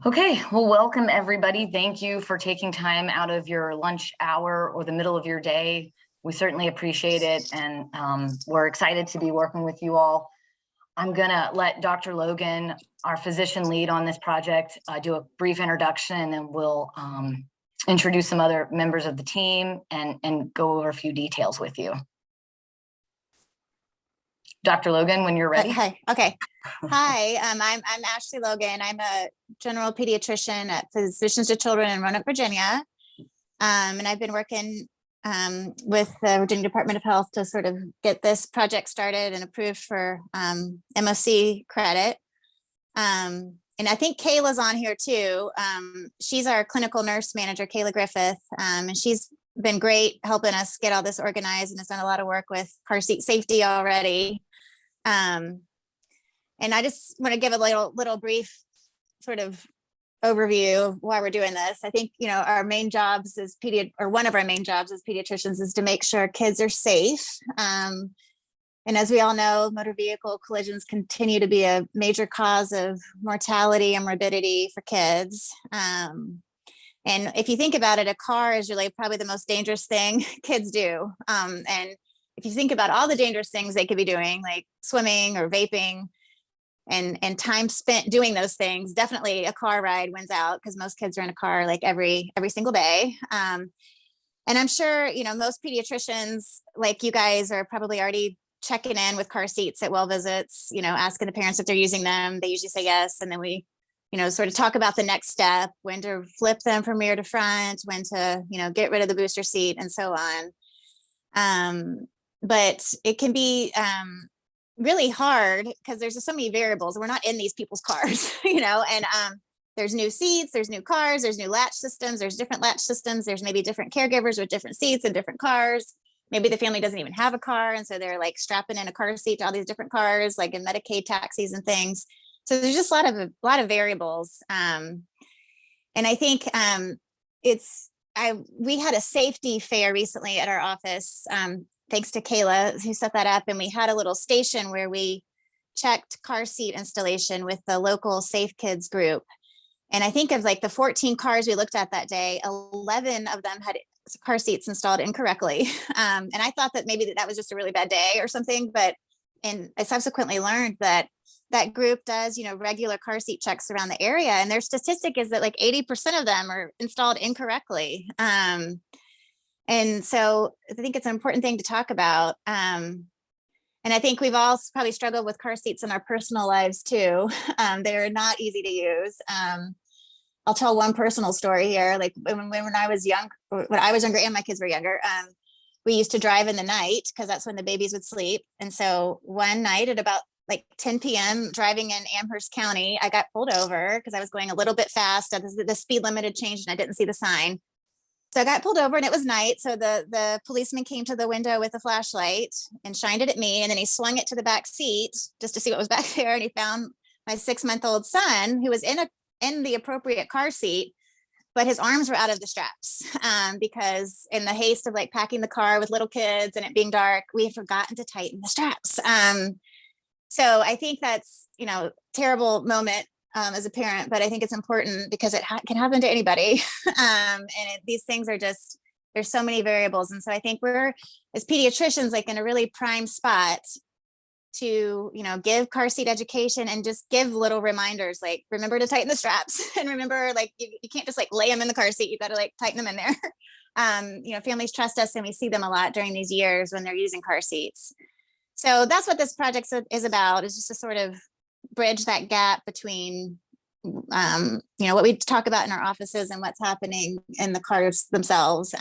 Okay, well, welcome everybody. Thank you for taking time out of your lunch hour or the middle of your day. We certainly appreciate it, and we're excited to be working with you all. I'm gonna let Dr. Logan, our physician lead on this project, do a brief introduction, and then we'll introduce some other members of the team and go over a few details with you. Dr. Logan, when you're ready. Hi. Okay. Hi, I'm Ashley Logan. I'm a general pediatrician at Physicians to Children in Roanoke, Virginia. And I've been working with the Virginia Department of Health to sort of get this project started and approved for MOC credit. And I think Kayla's on here too. She's our clinical nurse manager, Kayla Griffith, and she's been great helping us get all this organized and has done a lot of work with car seat safety already. And I just want to give a little brief sort of overview of why we're doing this. I think, you know, our main jobs as one of our main jobs as pediatricians is to make sure kids are safe. And as we all know, motor vehicle collisions continue to be a major cause of mortality and morbidity for kids. And if you think about it, a car is really probably the most dangerous thing kids do. And if you think about all the dangerous things they could be doing, like swimming or vaping, and time spent doing those things, definitely a car ride wins out because most kids are in a car like every single day. And I'm sure, you know, most pediatricians like you guys are probably already checking in with car seats at well visits, you know, asking the parents if they're using them. They usually say yes. And then we, you know, sort of talk about the next step, when to flip them from rear to front, when to, you know, get rid of the booster seat and so on. But it can be really hard because there's just so many variables. We're not in these people's cars, you know, and there's new seats, there's new cars, there's new latch systems, there's different latch systems, there's maybe different caregivers with different seats and different cars. Maybe the family doesn't even have a car, and so they're like strapping in a car seat to all these different cars, like in Medicaid taxis and things. So there's just a lot of variables. And I think we had a safety fair recently at our office, thanks to Kayla who set that up. And we had a little station where we checked car seat installation with the local Safe Kids group. And I think of like the 14 cars we looked at that day, 11 of them had car seats installed incorrectly. And I thought that maybe that was just a really bad day or something, and I subsequently learned that that group does, you know, regular car seat checks around the area. And their statistic is that like 80% of them are installed incorrectly. And so I think it's an important thing to talk about. And I think we've all probably struggled with car seats in our personal lives too. They're not easy to use. I'll tell one personal story here. Like when I was younger and my kids were younger, we used to drive in the night because that's when the babies would sleep. And so one night at about like 10 p.m. driving in Amherst County, I got pulled over because I was going a little bit fast. The speed limit had changed and I didn't see the sign. So I got pulled over and it was night. So the policeman came to the window with a flashlight and shined it at me. And then he swung it to the back seat just to see what was back there. And he found my 6-month-old son who was in the appropriate car seat, but his arms were out of the straps because in the haste of like packing the car with little kids and it being dark, we had forgotten to tighten the straps. So I think that's, you know, terrible moment as a parent, but I think it's important because it can happen to anybody. These things are just, there's so many variables. And so I think we're, as pediatricians, like in a really prime spot to, you know, give car seat education and just give little reminders, like remember to tighten the straps and remember, like, you can't just like lay them in the car seat. You got to like tighten them in there. You know, families trust us and we see them a lot during these years when they're using car seats. So that's what this project is about, is just to sort of bridge that gap between, you know, what we talk about in our offices and what's happening in the cars themselves.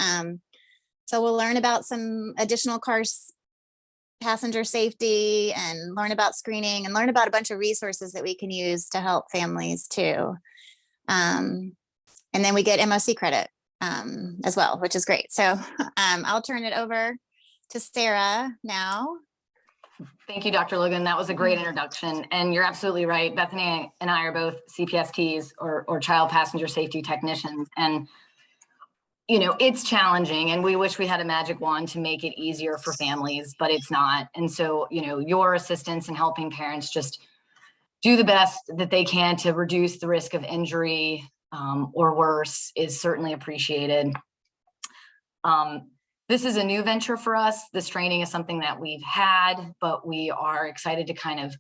So we'll learn about some additional cars, passenger safety, and learn about screening and learn about a bunch of resources that we can use to help families too. And then we get MOC credit as well, which is great. So I'll turn it over to Sarah now. Thank you, Dr. Logan. That was a great introduction. And you're absolutely right. Bethany and I are both CPSTs or child passenger safety technicians. And, you know, it's challenging and we wish we had a magic wand to make it easier for families, but it's not. And so, you know, your assistance in helping parents just do the best that they can to reduce the risk of injury or worse is certainly appreciated. This is a new venture for us. This training is something that we've had, but we are excited to kind of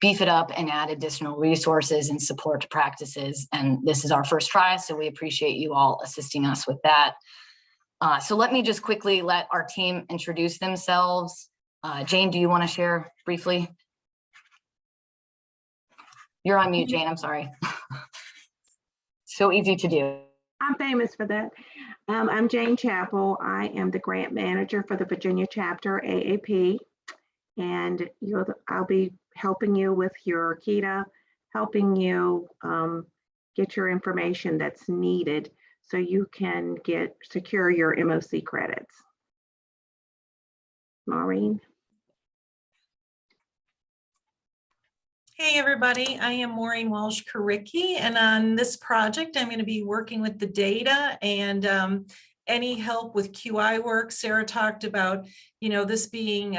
beef it up and add additional resources and support practices. And this is our first try, so we appreciate you all assisting us with that. So let me just quickly let our team introduce themselves. Jane, do you want to share briefly? You're on mute, Jane, I'm sorry. So easy to do. I'm famous for that. I'm Jane Chappell. I am the grant manager for the Virginia chapter AAP, and I'll be helping you with your KETA, helping you get your information that's needed so you can secure your MOC credits. Maureen. Hey everybody, I am Maureen Walsh-Karicki, and on this project I'm going to be working with the data and any help with QI work. Sarah talked about, this being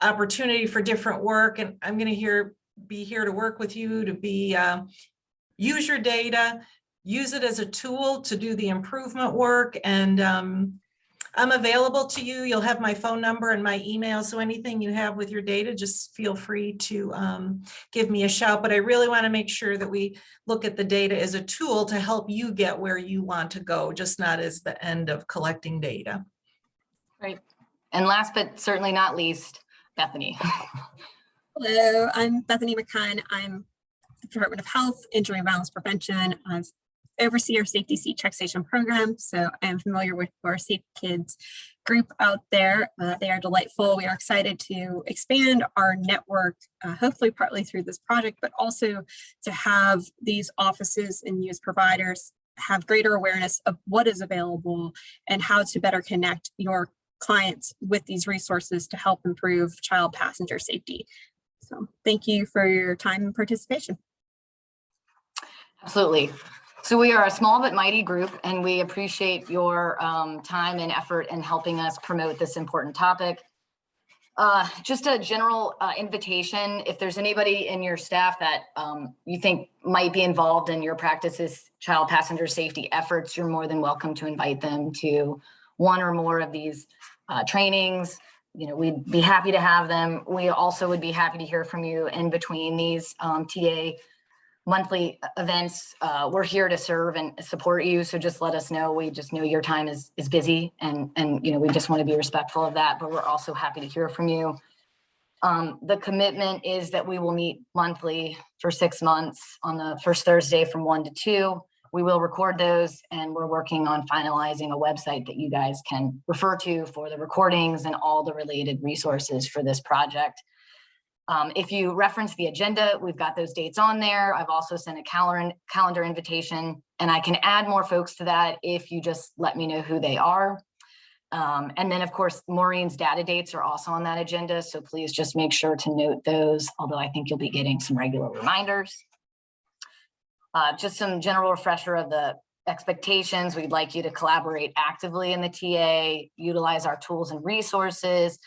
opportunity for different work, and I'm going to be here to work with you to use your data, use it as a tool to do the improvement work, and I'm available to you. You'll have my phone number and my email. So anything you have with your data, just feel free to give me a shout. But I really want to make sure that we look at the data as a tool to help you get where you want to go, just not as the end of collecting data. Great. And last but certainly not least, Bethany. Hello, I'm Bethany McCunn. I'm the Department of Health, Injury and Violence Prevention. I oversee our Safety Seat Check Station program, so I'm familiar with our Safe Kids group out there. They are delightful. We are excited to expand our network, hopefully partly through this project, but also to have these offices and youth providers have greater awareness of what is available and how to better connect your clients with these resources to help improve child passenger safety. So thank you for your time and participation. Absolutely. So we are a small but mighty group, and we appreciate your time and effort in helping us promote this important topic. Just a general invitation, if there's anybody in your staff that you think might be involved in your practice's child passenger safety efforts, you're more than welcome to invite them to one or more of these trainings. We'd be happy to have them. We also would be happy to hear from you in between these TA monthly events. We're here to serve and support you, so just let us know. We just know your time is busy, and we just want to be respectful of that, but we're also happy to hear from you. The commitment is that we will meet monthly for 6 months on the first Thursday from 1 to 2. We will record those, and we're working on finalizing a website that you guys can refer to for the recordings and all the related resources for this project. If you reference the agenda, we've got those dates on there. I've also sent a calendar invitation, and I can add more folks to that if you just let me know who they are. And then, of course, Maureen's data dates are also on that agenda, so please just make sure to note those, although I think you'll be getting some regular reminders. Just some general refresher of the expectations. We'd like you to collaborate actively in the TA, utilize our tools and resources,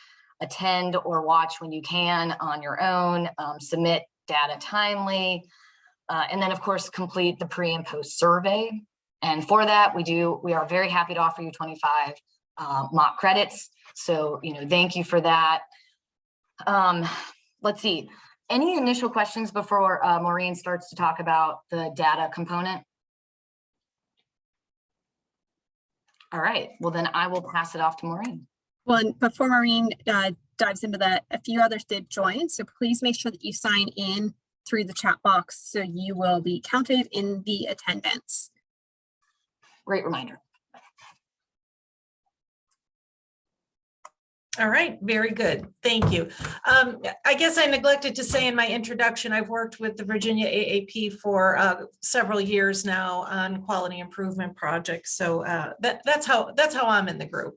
attend or watch when you can on your own, submit data timely, and then of course complete the pre and post survey. And for that, we are very happy to offer you 25 mock credits. So thank you for that. Let's see, any initial questions before Maureen starts to talk about the data component? All right, well then I will pass it off to Maureen. Well, and before Maureen dives into that, a few others did join, so please make sure that you sign in through the chat box so you will be counted in the attendance. Great reminder. All right, very good. Thank you. I guess I neglected to say in my introduction, I've worked with the Virginia AAP for several years now on quality improvement projects. So that's how I'm in the group.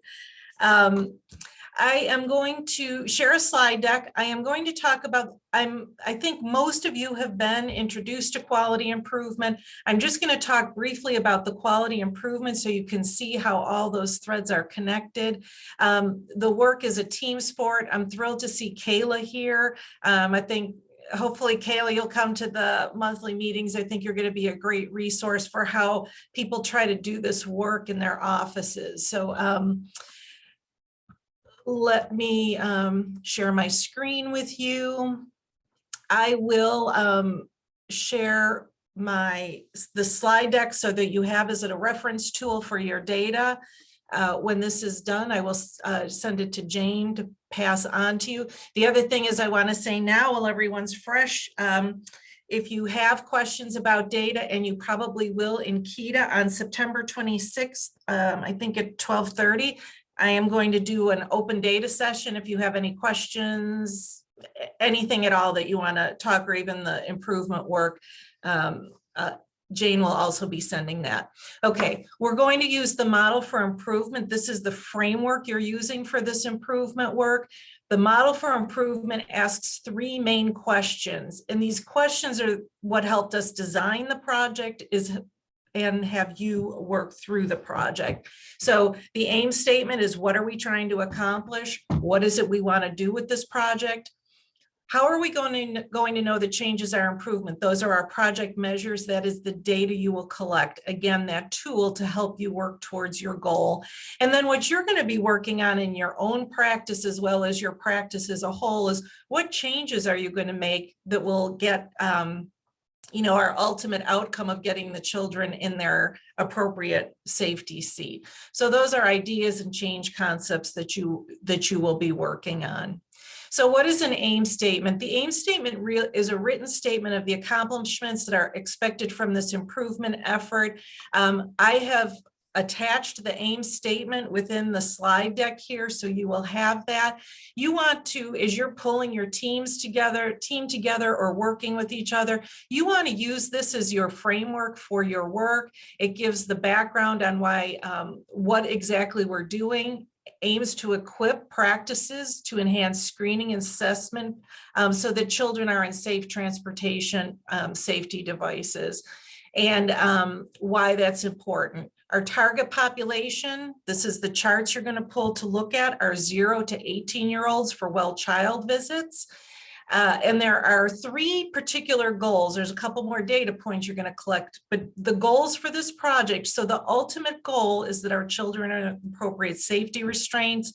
I am going to share a slide deck. I am going to talk about, I think most of you have been introduced to quality improvement. I'm just going to talk briefly about the quality improvement so you can see how all those threads are connected. The work is a team sport. I'm thrilled to see Kayla here. I think hopefully, Kayla, you'll come to the monthly meetings. I think you're going to be a great resource for how people try to do this work in their offices. So let me share my screen with you. I will share the slide deck so that you have as a reference tool for your data. When this is done, I will send it to Jane to pass on to you. The other thing is I want to say now, while everyone's fresh, if you have questions about data, and you probably will in KETA on September 26th, I think at 12:30, I am going to do an open data session. If you have any questions, anything at all that you want to talk, or even the improvement work, Jane will also be sending that. Okay, we're going to use the model for improvement. This is the framework you're using for this improvement work. The model for improvement asks 3 main questions, and these questions are what helped us design the project and have you work through the project. So the aim statement is, what are we trying to accomplish? What is it we want to do with this project? How are we going to know the changes are improvement? Those are our project measures. That is the data you will collect. Again, that tool to help you work towards your goal. And then what you're going to be working on in your own practice, as well as your practice as a whole, is what changes are you going to make that will get our ultimate outcome of getting the children in their appropriate safety seat. So those are ideas and change concepts that you will be working on. So what is an aim statement? The aim statement is a written statement of the accomplishments that are expected from this improvement effort. I have attached the aim statement within the slide deck here, so you will have that. You want to, as you're pulling your team together or working with each other, you want to use this as your framework for your work. It gives the background on why, what exactly we're doing, aims to equip practices to enhance screening and assessment so that children are in safe transportation safety devices, and why that's important. Our target population, this is the charts you're going to pull to look at, are 0 to 18-year-olds for well child visits. And there are 3 particular goals. There's a couple more data points you're going to collect, but the goals for this project. So the ultimate goal is that our children are in appropriate safety restraints.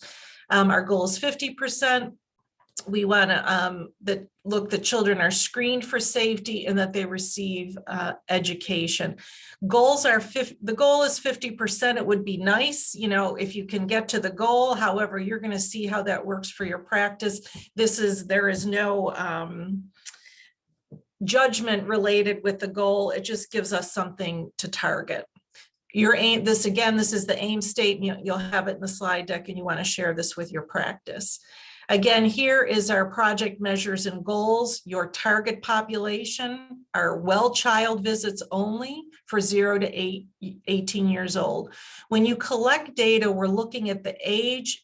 Our goal is 50%. We want to the children are screened for safety and that they receive education. Goals are the goal is 50%. It would be nice, if you can get to the goal. However, you're going to see how that works for your practice. There is no judgment related with the goal. It just gives us something to target. Your aim, this is the aim statement. You'll have it in the slide deck, and you want to share this with your practice. Again, here is our project measures and goals. Your target population are well child visits only for 0 to 18 years old. When you collect data, we're looking at the age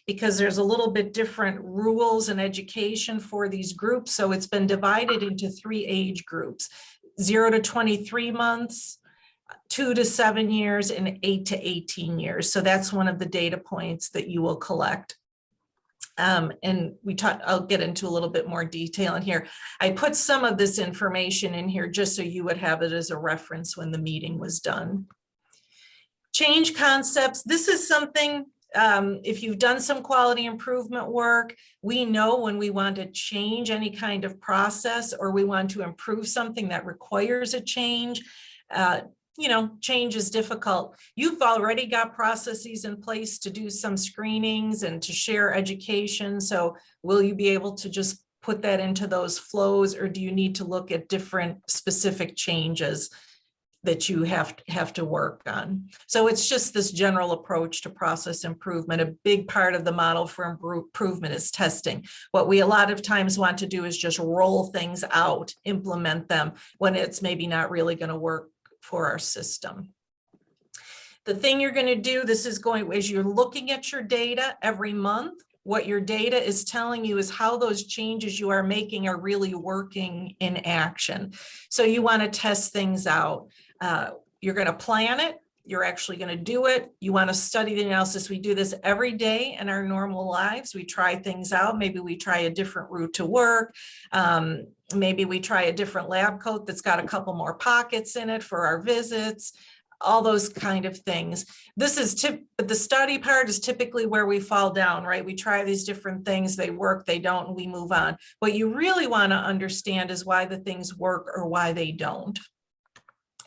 because there's a little bit different rules and education for these groups. So it's been divided into 3 age groups: 0 to 23 months, 2 to 7 years, and 8 to 18 years. So that's one of the data points that you will collect. And I'll get into a little bit more detail in here. I put some of this information in here just so you would have it as a reference when the meeting was done. Change concepts. This is something, if you've done some quality improvement work, we know when we want to change any kind of process, or we want to improve something that requires a change. Change is difficult. You've already got processes in place to do some screenings and to share education. So will you be able to just put that into those flows, or do you need to look at different specific changes that you have to work on? So it's just this general approach to process improvement. A big part of the model for improvement is testing. What we a lot of times want to do is just roll things out, implement them when it's maybe not really going to work for our system. The thing you're going to do, as you're looking at your data every month, what your data is telling you is how those changes you are making are really working in action. So you want to test things out. You're going to plan it. you're actually going to do it. You want to study the analysis. We do this every day in our normal lives. We try things out. Maybe we try a different route to work. Maybe we try a different lab coat that's got a couple more pockets in it for our visits, all those kind of things. This is the study part is typically where we fall down, right? We try these different things, they work, they don't, and we move on. What you really want to understand is why the things work or why they don't.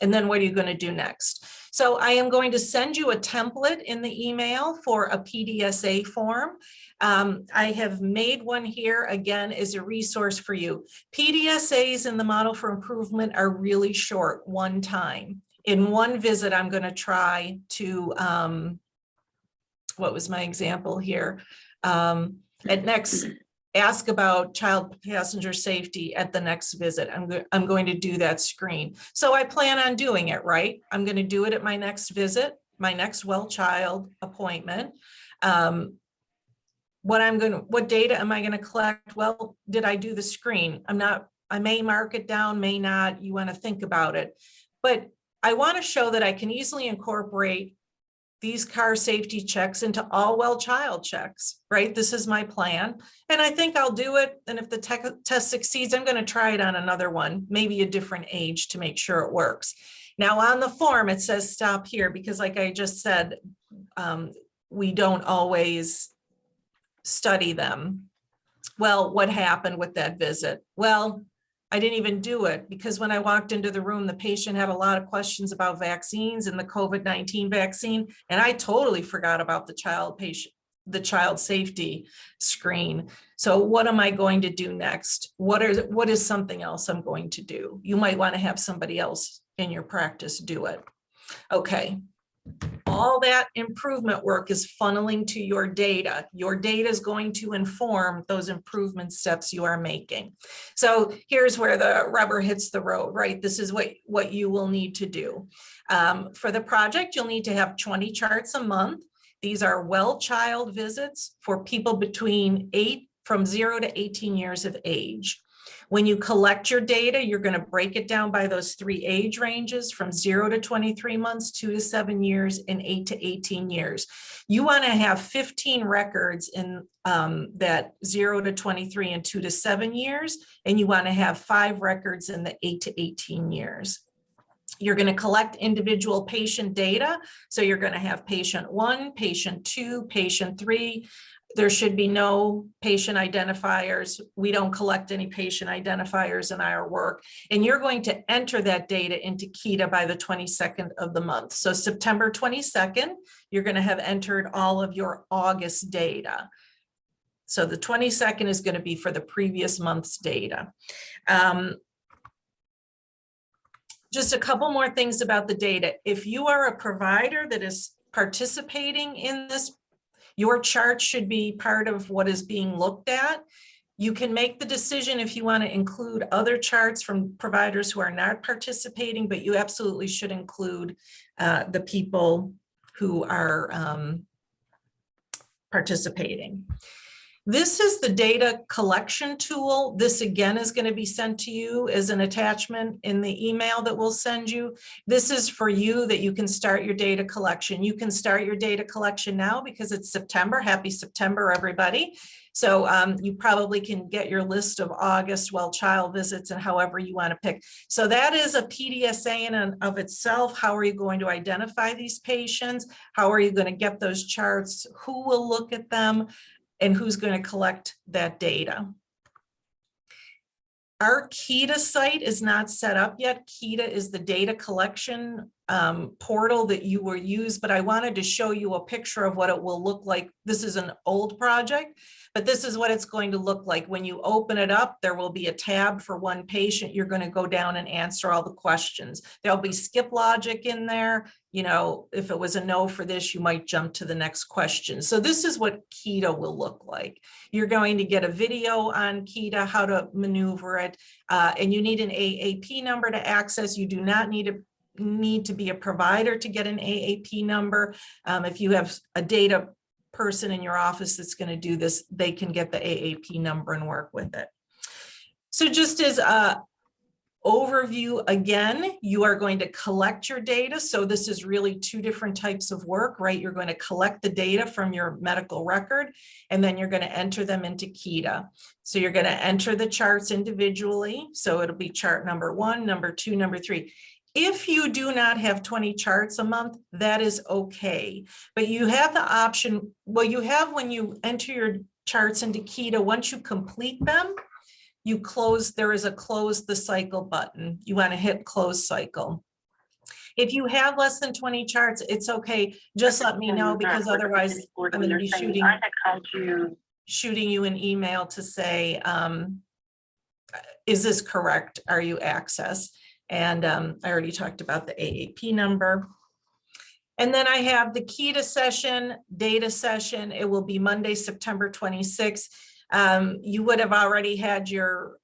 And then what are you going to do next? So I am going to send you a template in the email for a PDSA form. I have made one here, again, as a resource for you. PDSAs in the model for improvement are really short, one time. In one visit, I'm going to try to, what was my example here? At next, ask about child passenger safety at the next visit. I'm going to do that screen. So I plan on doing it, right? I'm going to do it at my next visit, my next well child appointment. What data am I going to collect? Well, did I do the screen? I may mark it down, may not. You want to think about it. But I want to show that I can easily incorporate these car safety checks into all well child checks, right? This is my plan. And I think I'll do it. And if the test succeeds, I'm going to try it on another one, maybe a different age to make sure it works. Now on the form, it says stop here because like I just said, we don't always study them. Well, what happened with that visit? Well, I didn't even do it because when I walked into the room, the patient had a lot of questions about vaccines and the COVID-19 vaccine, and I totally forgot about the child safety screen. So what am I going to do next? What is something else I'm going to do? You might want to have somebody else in your practice do it. Okay. All that improvement work is funneling to your data. Your data is going to inform those improvement steps you are making. So here's where the rubber hits the road, right? This is what you will need to do. For the project, you'll need to have 20 charts a month. These are well child visits for people from 0 to 18 years of age. When you collect your data, you're going to break it down by those 3 age ranges from 0 to 23 months, 2 to 7 years, and 8 to 18 years. You want to have 15 records in that 0 to 23 and 2 to 7 years, and you want to have 5 records in the 8 to 18 years. You're going to collect individual patient data. So you're going to have patient 1, patient 2, patient 3. There should be no patient identifiers. We don't collect any patient identifiers in our work. And you're going to enter that data into KETA by the 22nd of the month. So September 22nd, you're going to have entered all of your August data. So the 22nd is going to be for the previous month's data. Just a couple more things about the data. If you are a provider that is participating in this, your chart should be part of what is being looked at. You can make the decision if you want to include other charts from providers who are not participating, but you absolutely should include the people who are participating. This is the data collection tool. This again is going to be sent to you as an attachment in the email that we'll send you. This is for you that you can start your data collection. You can start your data collection now because it's September. Happy September, everybody. So you probably can get your list of August well child visits and however you want to pick. So that is a PDSA in and of itself. How are you going to identify these patients? How are you going to get those charts? Who will look at them? And who's going to collect that data? Our KETA site is not set up yet. KETA is the data collection portal that you will use, but I wanted to show you a picture of what it will look like. This is an old project, but this is what it's going to look like. When you open it up, there will be a tab for one patient. You're going to go down and answer all the questions. There'll be skip logic in there. You know, if it was a no for this, you might jump to the next question. So this is what KETA will look like. You're going to get a video on KETA, how to maneuver it, and you need an AAP number to access. You do not need to be a provider to get an AAP number. If you have a data person in your office that's going to do this, they can get the AAP number and work with it. So just as Overview, again, you are going to collect your data. So this is really two different types of work, right? You're going to collect the data from your medical record, and then you're going to enter them into KETA. So you're going to enter the charts individually. So it'll be chart number 1, number 2, number 3. If you do not have 20 charts a month, that is okay. But you have the option, well, you have when you enter your charts into KETA, once you complete them, you close, there is a close the cycle button. You want to hit close cycle. If you have less than 20 charts, it's okay. Just let me know, because otherwise I'm going to be shooting you an email to say, is this correct? Are you access? And I already talked about the AAP number. And then I have the KETA session, data session. It will be Monday, September 26th. You would have already had your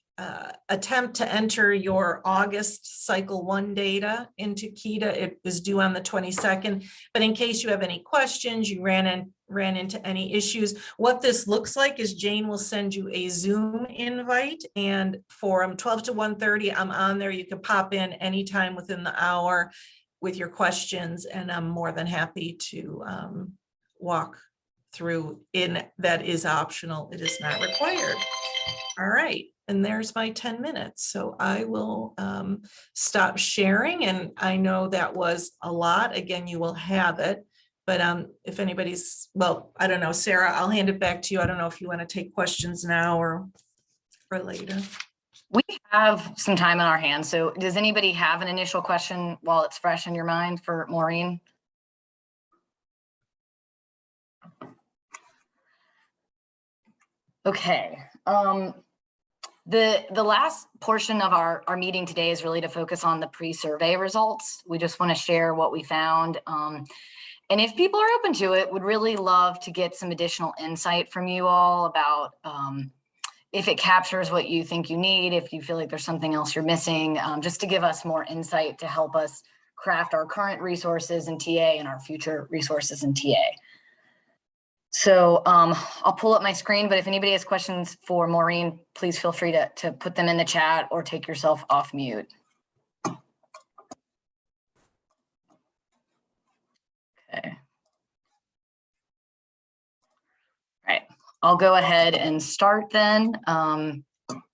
attempt to enter your August cycle 1 data into KETA. It was due on the 22nd, but in case you have any questions, you ran into any issues, what this looks like is Jane will send you a Zoom invite, and from 12 to 1:30, I'm on there. You can pop in anytime within the hour with your questions, and I'm more than happy to walk through. That is optional. It is not required. All right. And there's my 10 minutes. So I will stop sharing. And I know that was a lot. Again, you will have it. But if anybody's, well, I don't know, Sarah, I'll hand it back to you. I don't know if you want to take questions now or later. We have some time in our hands. So does anybody have an initial question while it's fresh in your mind for Maureen? Okay. The last portion of our meeting today is really to focus on the pre-survey results. We just want to share what we found. And if people are open to it, would really love to get some additional insight from you all about if it captures what you think you need, if you feel like there's something else you're missing, just to give us more insight to help us craft our current resources in TA and our future resources in TA. So I'll pull up my screen, but if anybody has questions for Maureen, please feel free to put them in the chat or take yourself off mute. Okay. All right, I'll go ahead and start then,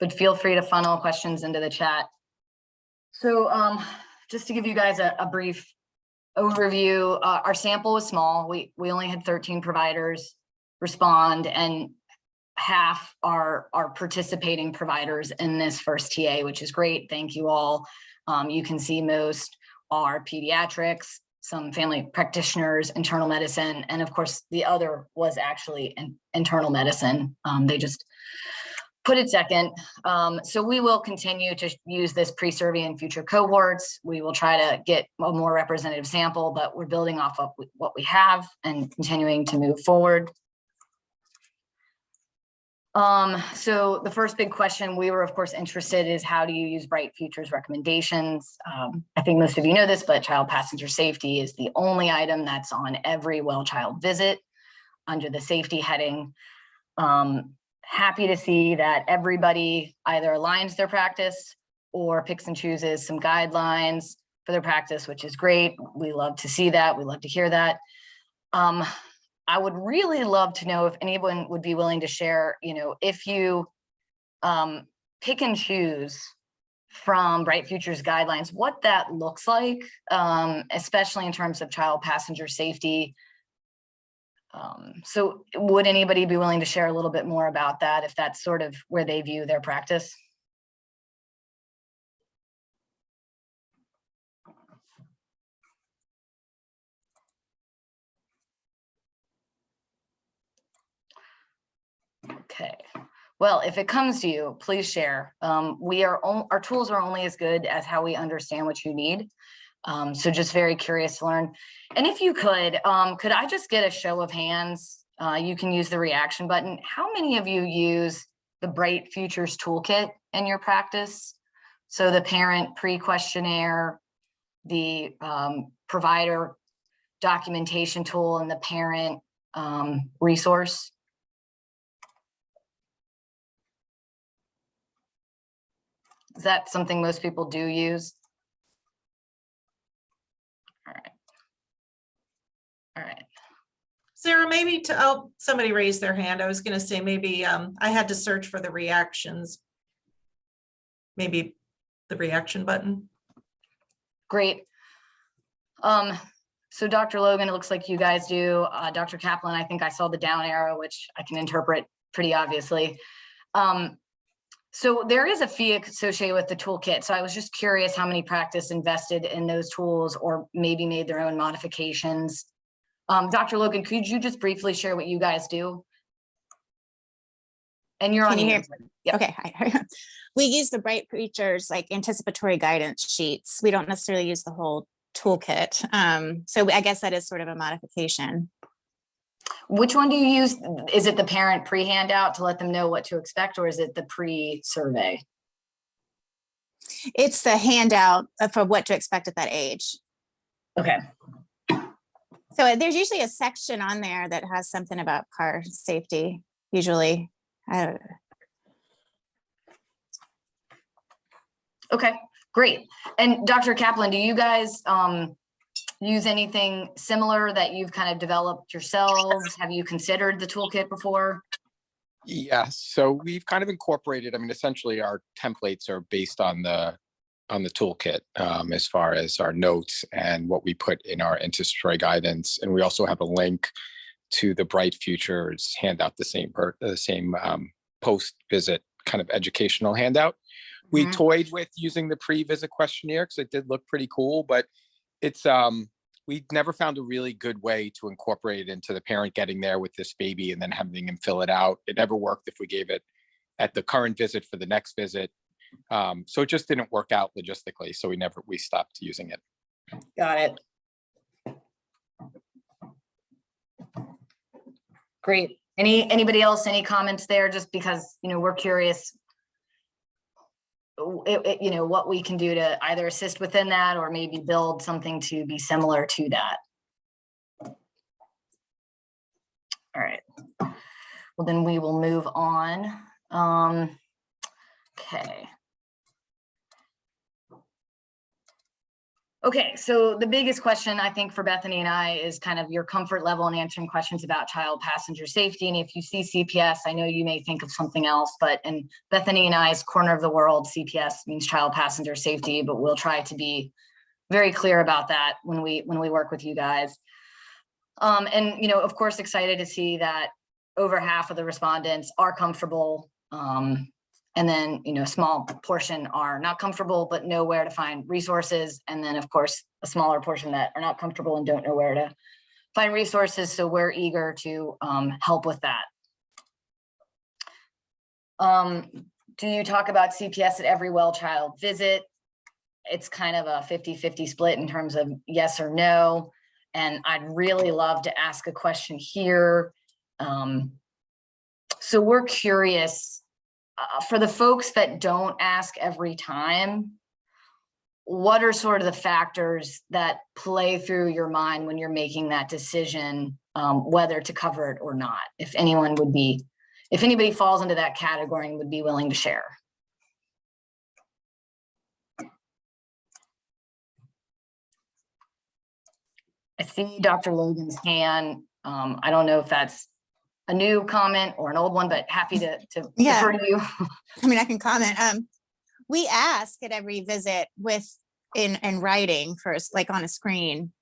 but feel free to funnel questions into the chat. So just to give you guys a brief overview, our sample was small. We only had 13 providers respond, and half are participating providers in this first TA, which is great. Thank you all. You can see most are pediatrics, some family practitioners, internal medicine, and of course the other was actually internal medicine. They just put it second. So we will continue to use this pre-survey in future cohorts. We will try to get a more representative sample, but we're building off of what we have and continuing to move forward. So the first big question we were of course interested is, how do you use Bright Futures recommendations? I think most of you know this, but child passenger safety is the only item that's on every well child visit under the safety heading. Happy to see that everybody either aligns their practice or picks and chooses some guidelines for their practice, which is great. We love to see that. We love to hear that. I would really love to know if anyone would be willing to share, if you pick and choose from Bright Futures guidelines, what that looks like, especially in terms of child passenger safety. So would anybody be willing to share a little bit more about that, if that's sort of where they view their practice? Okay, well, if it comes to you, please share. Our tools are only as good as how we understand what you need. So just very curious to learn. And if you could I just get a show of hands? You can use the reaction button. How many of you use the Bright Futures toolkit in your practice? So the parent pre-questionnaire, the provider documentation tool, and the parent resource. Is that something most people do use? All right. All right. Sarah, maybe to, oh, somebody raised their hand. I was going to say maybe I had to search for the reactions. Maybe the reaction button. Great. So Dr. Logan, it looks like you guys do. Dr. Kaplan, I think I saw the down arrow, which I can interpret pretty obviously. So there is a fee associated with the toolkit. So I was just curious how many practice invested in those tools or maybe made their own modifications. Dr. Logan, could you just briefly share what you guys do? And you're on Can you hear? Yep. Okay. Hi. We use the Bright Preachers like anticipatory guidance sheets. We don't necessarily use the whole toolkit. So I guess that is sort of a modification. Which one do you use? Is it the parent pre-handout to let them know what to expect, or is it the pre-survey? It's the handout for what to expect at that age. Okay. So there's usually a section on there that has something about car safety, usually. Okay, great. And Dr. Kaplan, do you guys use anything similar that you've kind of developed yourselves? Have you considered the toolkit before? Yes, so we've kind of incorporated, I mean, essentially our templates are based on the toolkit as far as our notes and what we put in our anticipatory guidance. And we also have a link to the Bright Futures handout, the same post-visit kind of educational handout. We toyed with using the pre-visit questionnaire because it did look pretty cool, but it's we never found a really good way to incorporate it into the parent getting there with this baby and then having him fill it out. It never worked if we gave it at the current visit for the next visit. So it just didn't work out logistically. So we stopped using it. Got it. Great. Anybody else, any comments there? Just because, we're curious, what we can do to either assist within that or maybe build something to be similar to that. All right. Well, then we will move on. Okay. Okay, so the biggest question I think for Bethany and I is kind of your comfort level in answering questions about child passenger safety. And if you see CPS, I know you may think of something else, but in Bethany and I's corner of the world, CPS means child passenger safety, but we'll try to be very clear about that when we work with you guys. And, of course, excited to see that over half of the respondents are comfortable. And then, a small portion are not comfortable, but know where to find resources. And then, of course, a smaller portion that are not comfortable and don't know where to find resources. So we're eager to help with that. Do you talk about CPS at every well child visit? It's kind of a 50-50 split in terms of yes or no. And I'd really love to ask a question here. So we're curious, for the folks that don't ask every time, what are sort of the factors that play through your mind when you're making that decision, whether to cover it or not? If anybody falls into that category and would be willing to share. I see Dr. Logan's hand. I don't know if that's a new comment or an old one, but happy to defer to you. I mean, I can comment. We ask at every visit in writing first, like on a screen.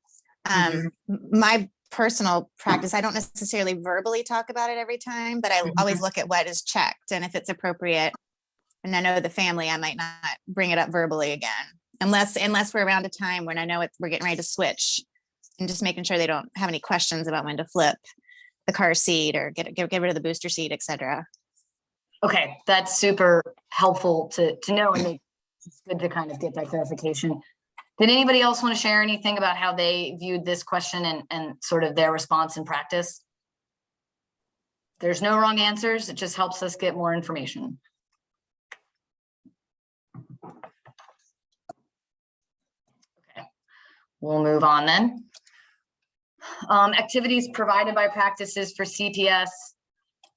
My personal practice, I don't necessarily verbally talk about it every time, but I always look at what is checked and if it's appropriate. And I know the family, I might not bring it up verbally again, unless we're around a time when I know we're getting ready to switch, and just making sure they don't have any questions about when to flip the car seat or get rid of the booster seat, etc. Okay, that's super helpful to know, and it's good to kind of get that clarification. Did anybody else want to share anything about how they viewed this question and sort of their response in practice? There's no wrong answers. It just helps us get more information. Okay, we'll move on then. Activities provided by practices for CPS.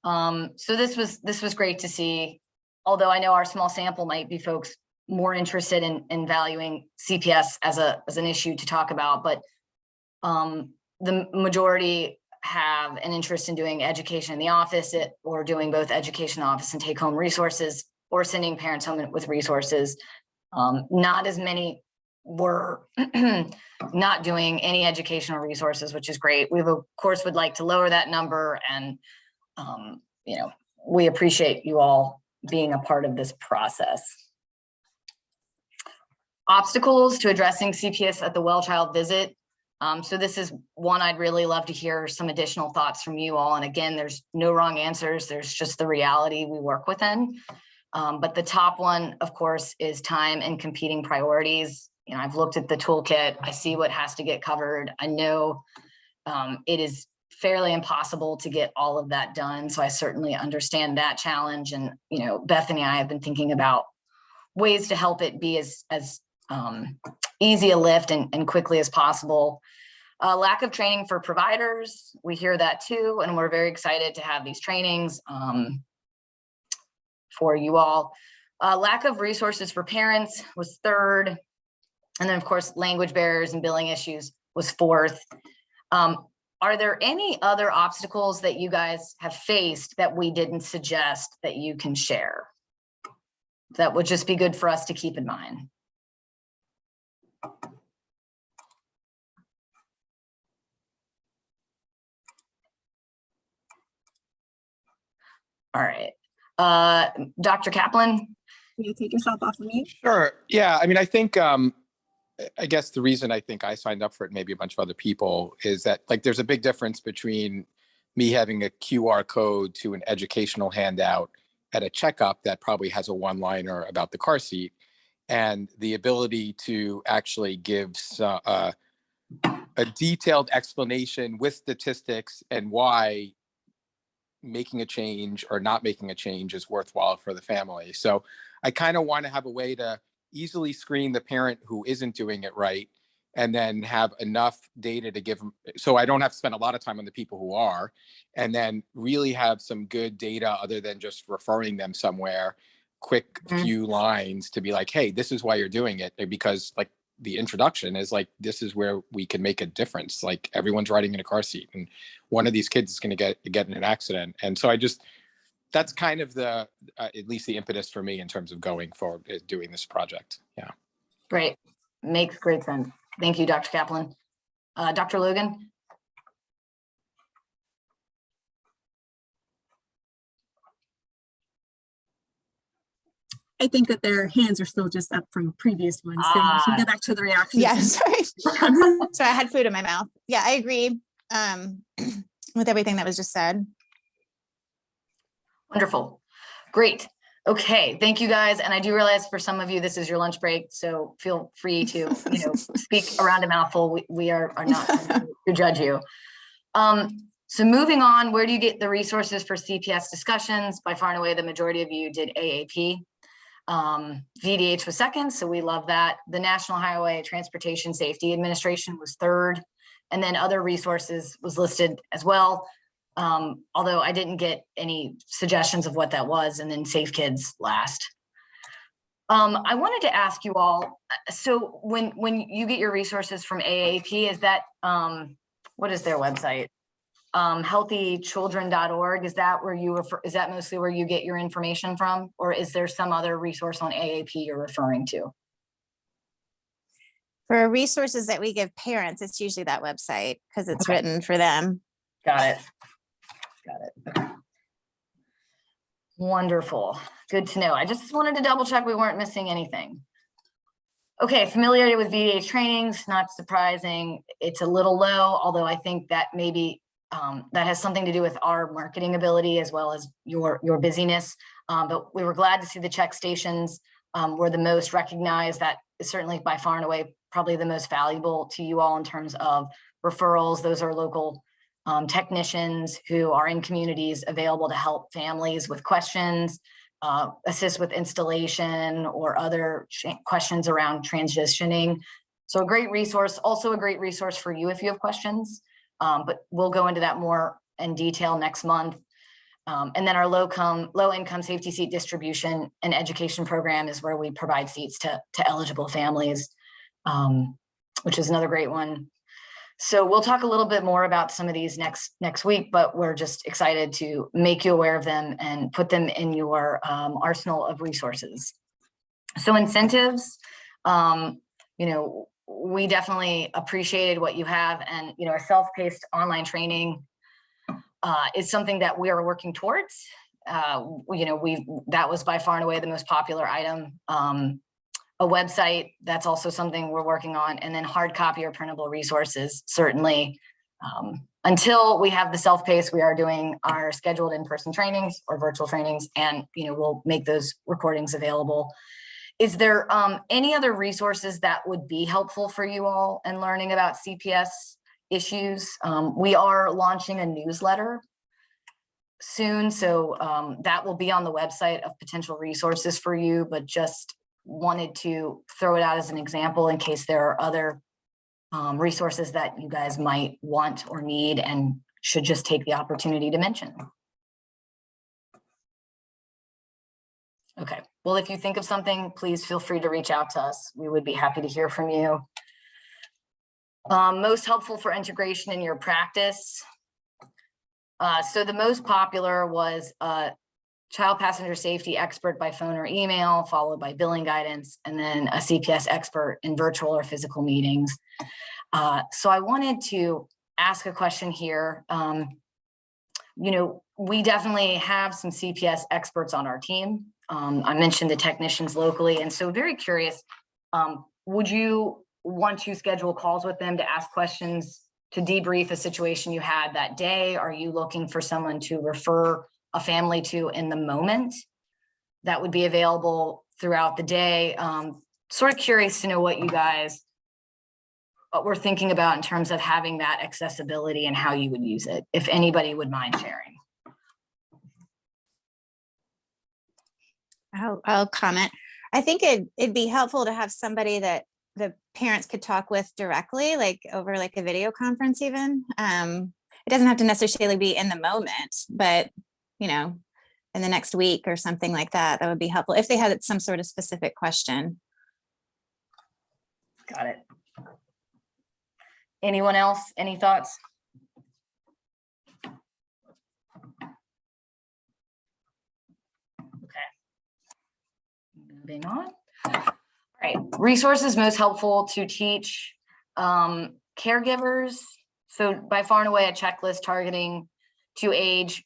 So this was great to see, although I know our small sample might be folks more interested in valuing CPS as an issue to talk about, but the majority have an interest in doing education in the office or doing both education office and take home resources, or sending parents home with resources. Not as many were not doing any educational resources, which is great. We of course would like to lower that number, and you know, we appreciate you all being a part of this process. Obstacles to addressing CPS at the well child visit. So this is one I'd really love to hear some additional thoughts from you all. And again, there's no wrong answers. There's just the reality we work within. But the top one, of course, is time and competing priorities. You know, I've looked at the toolkit. I see what has to get covered. I know it is fairly impossible to get all of that done. So I certainly understand that challenge. And, you know, Bethany and I have been thinking about ways to help it be as easy a lift and quickly as possible. Lack of training for providers. We hear that too, and we're very excited to have these trainings for you all. Lack of resources for parents was third. And then of course, language barriers and billing issues was fourth. Are there any other obstacles that you guys have faced that we didn't suggest that you can share? That would just be good for us to keep in mind. All right, Dr. Kaplan. You take yourself off of mute. Sure. Yeah. I mean, I think, I guess the reason I think I signed up for it, maybe a bunch of other people, is that like there's a big difference between me having a QR code to an educational handout at a checkup that probably has a one-liner about the car seat, and the ability to actually give a detailed explanation with statistics and why making a change or not making a change is worthwhile for the family. So I kind of want to have a way to easily screen the parent who isn't doing it right, and then have enough data to give them, so I don't have to spend a lot of time on the people who are, and then really have some good data other than just referring them somewhere, quick few lines to be like, hey, this is why you're doing it. Because like the introduction is like, this is where we can make a difference. Like everyone's riding in a car seat and one of these kids is going to get in an accident. And so that's kind of the, at least the impetus for me in terms of going forward, is doing this project. Yeah. Great. Makes great sense. Thank you, Dr. Kaplan. Dr. Logan. I think that their hands are still just up from previous ones. So we can go back to the reactions. Yeah, sorry. So I had food in my mouth. Yeah, I agree with everything that was just said. Wonderful. Great. Okay. Thank you guys. And I do realize for some of you, this is your lunch break. So feel free to, you know, speak around a mouthful. We are not to judge you. So moving on, where do you get the resources for CPS discussions? By far and away, the majority of you did AAP. VDH was second, so we love that. The National Highway Transportation Safety Administration was third, and then other resources was listed as well. Although I didn't get any suggestions of what that was, and then Safe Kids last. I wanted to ask you all, so when you get your resources from AAP, is that, what is their website? Healthychildren.org, is that where you refer, is that mostly where you get your information from? Or is there some other resource on AAP you're referring to? For resources that we give parents, it's usually that website because it's written for them. Got it. Got it. Okay. Wonderful. Good to know. I just wanted to double check we weren't missing anything. Okay, familiarity with VDH trainings, not surprising. It's a little low, although I think that maybe that has something to do with our marketing ability as well as your busyness. But we were glad to see the check stations were the most recognized. That is certainly by far and away probably the most valuable to you all in terms of referrals. Those are local technicians who are in communities available to help families with questions, assist with installation or other questions around transitioning. So a great resource, also a great resource for you if you have questions. But we'll go into that more in detail next month. And then our low income safety seat distribution and education program is where we provide seats to eligible families, which is another great one. So we'll talk a little bit more about some of these next week, but we're just excited to make you aware of them and put them in your arsenal of resources. So incentives, we definitely appreciated what you have, and a self-paced online training is something that we are working towards. That was by far and away the most popular item. A website, that's also something we're working on, and then hard copy or printable resources, certainly. Until we have the self-paced, we are doing our scheduled in-person trainings or virtual trainings, and we'll make those recordings available. Is there any other resources that would be helpful for you all in learning about CPS issues? We are launching a newsletter soon, so that will be on the website of potential resources for you, but just wanted to throw it out as an example in case there are other resources that you guys might want or need and should just take the opportunity to mention. Okay, well, if you think of something, please feel free to reach out to us. We would be happy to hear from you. Most helpful for integration in your practice. So the most popular was child passenger safety expert by phone or email, followed by billing guidance, and then a CPS expert in virtual or physical meetings. So I wanted to ask a question here. We definitely have some CPS experts on our team. I mentioned the technicians locally, and so very curious, would you want to schedule calls with them to ask questions, to debrief a situation you had that day? Are you looking for someone to refer a family to in the moment that would be available throughout the day? Sort of curious to know what you guys, what we're thinking about in terms of having that accessibility and how you would use it, if anybody would mind sharing. I'll comment. I think it'd be helpful to have somebody that the parents could talk with directly, like over like a video conference even. It doesn't have to necessarily be in the moment, but in the next week or something like that, that would be helpful if they had some sort of specific question. Got it. Anyone else? Any thoughts? Okay. Moving on. All right. Resources most helpful to teach caregivers. So by far and away, a checklist targeted to age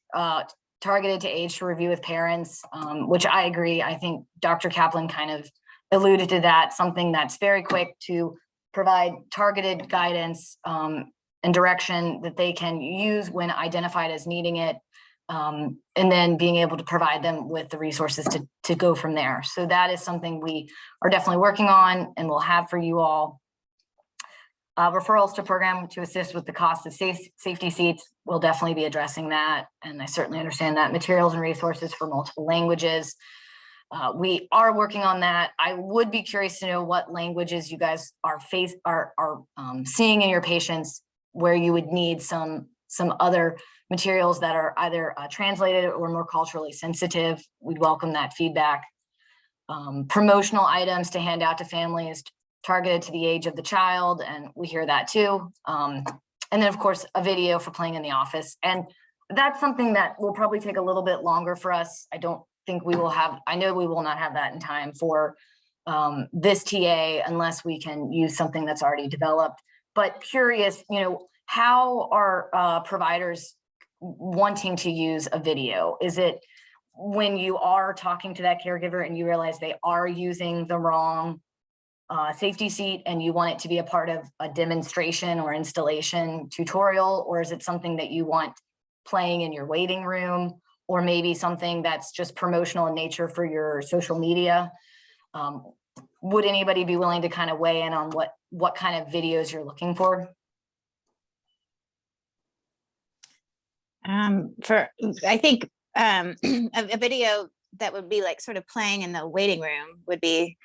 to review with parents, which I agree. I think Dr. Kaplan kind of alluded to that, something that's very quick to provide targeted guidance and direction that they can use when identified as needing it, and then being able to provide them with the resources to go from there. So that is something we are definitely working on and will have for you all. Referrals to program to assist with the cost of safety seats. We'll definitely be addressing that. And I certainly understand that. Materials and resources for multiple languages. We are working on that. I would be curious to know what languages you guys are seeing in your patients where you would need some other materials that are either translated or more culturally sensitive. We'd welcome that feedback. Promotional items to hand out to families targeted to the age of the child, and we hear that too. And then of course, a video for playing in the office. And that's something that will probably take a little bit longer for us. I don't think we will have, I know we will not have that in time for this TA unless we can use something that's already developed. But curious, how are providers wanting to use a video? Is it when you are talking to that caregiver and you realize they are using the wrong safety seat and you want it to be a part of a demonstration or installation tutorial, or is it something that you want playing in your waiting room, or maybe something that's just promotional in nature for your social media? Would anybody be willing to kind of weigh in on what kind of videos you're looking for? I think a video that would be like sort of playing in the waiting room would be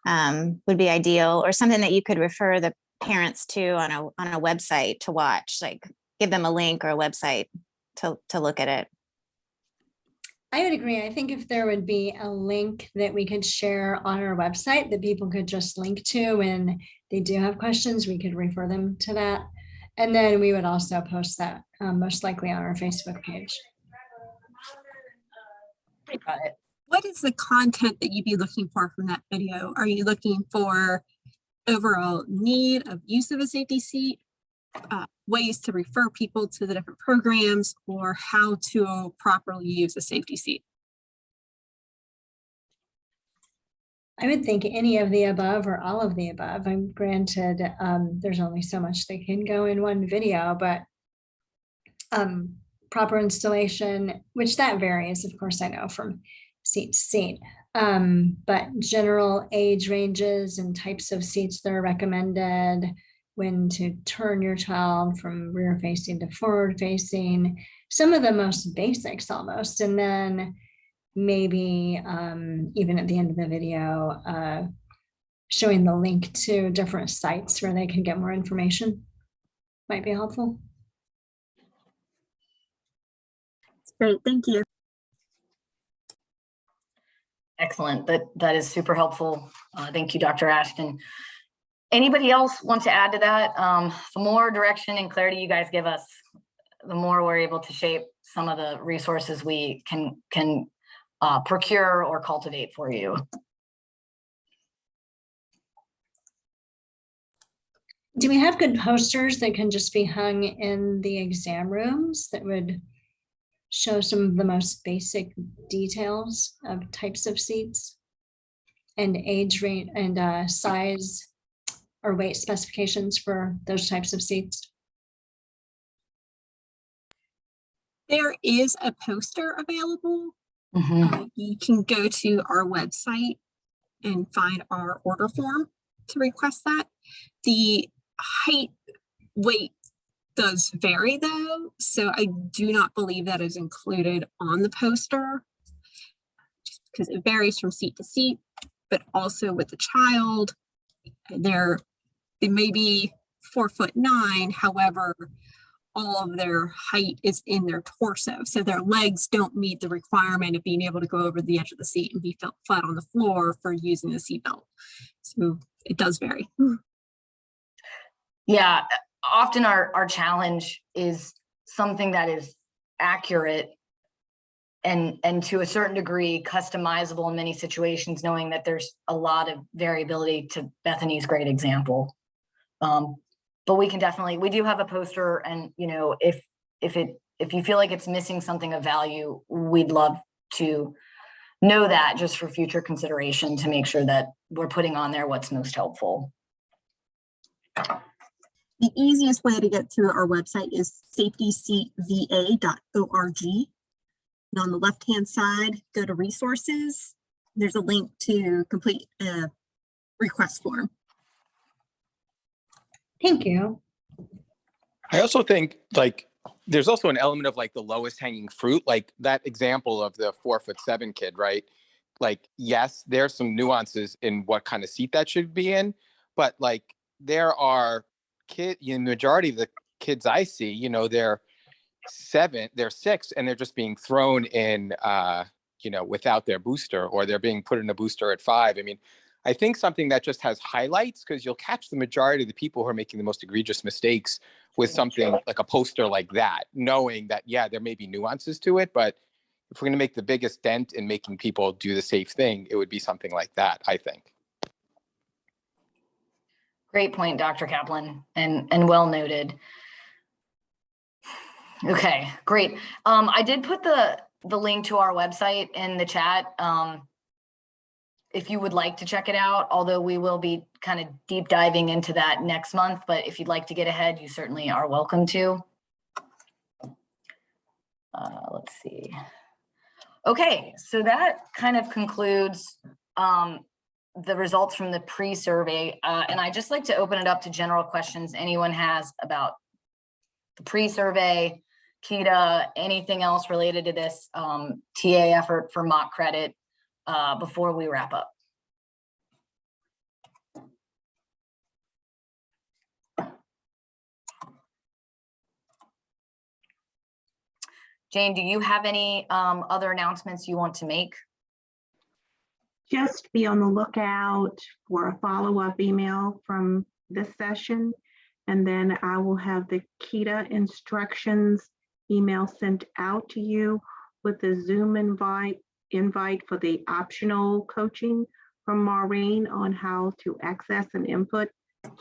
ideal, or something that you could refer the parents to on a website to watch, like give them a link or a website to look at it. I would agree. I think if there would be a link that we could share on our website that people could just link to when they do have questions, we could refer them to that. And then we would also post that most likely on our Facebook page. Got it. What is the content that you'd be looking for from that video? Are you looking for overall need of use of a safety seat, ways to refer people to the different programs, or how to properly use a safety seat? I would think any of the above or all of the above. I'm granted, there's only so much that can go in one video, but proper installation, which that varies, of course, I know from seat to seat. But general age ranges and types of seats that are recommended, when to turn your child from rear facing to forward facing, some of the most basics almost. And then maybe even at the end of the video, showing the link to different sites where they can get more information might be helpful. Great, thank you. Excellent. That is super helpful. Thank you, Dr. Ashton. Anybody else want to add to that? The more direction and clarity you guys give us, the more we're able to shape some of the resources we can procure or cultivate for you. Do we have good posters that can just be hung in the exam rooms that would show some of the most basic details of types of seats and age rate and size or weight specifications for those types of seats? There is a poster available. Mhm. You can go to our website and find our order form to request that. The height, weight does vary though, so I do not believe that is included on the poster, just because it varies from seat to seat, but also with the child, they may be 4'9", however, all of their height is in their torso. So their legs don't meet the requirement of being able to go over the edge of the seat and be flat on the floor for using the seatbelt. So it does vary. Yeah, often our challenge is something that is accurate and to a certain degree customizable in many situations, knowing that there's a lot of variability, to Bethany's great example. But we can definitely, we do have a poster, and if you feel like it's missing something of value, we'd love to know that, just for future consideration, to make sure that we're putting on there what's most helpful. The easiest way to get to our website is safetyseatva.org. And on the left-hand side, go to resources. There's a link to complete a request form. Thank you. I also think there's also an element of the lowest hanging fruit, like that example of the 4'7" kid, right? Yes, there's some nuances in what kind of seat that should be in, but there are the majority of the kids I see, they're 6, and they're just being thrown in, without their booster, or they're being put in a booster at 5. I mean, I think something that just has highlights, because you'll catch the majority of the people who are making the most egregious mistakes with something like a poster like that, knowing that, yeah, there may be nuances to it, but if we're going to make the biggest dent in making people do the safe thing, it would be something like that, I think. Great point, Dr. Kaplan, and well noted. Okay, great. I did put the link to our website in the chat. If you would like to check it out, although we will be kind of deep diving into that next month, but if you'd like to get ahead, you certainly are welcome to. Let's see. Okay, so that kind of concludes the results from the pre-survey. And I'd just like to open it up to general questions anyone has about the pre-survey, KETA, anything else related to this TA effort for mock credit before we wrap up. Jane, do you have any other announcements you want to make? Just be on the lookout for a follow-up email from this session. And then I will have the KETA instructions email sent out to you with the Zoom invite for the optional coaching from Maureen on how to access and input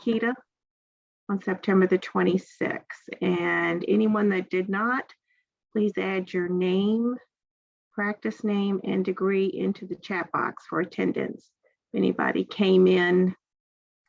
KETA on September the 26th. And anyone that did not, please add your name, practice name, and degree into the chat box for attendance. If anybody came in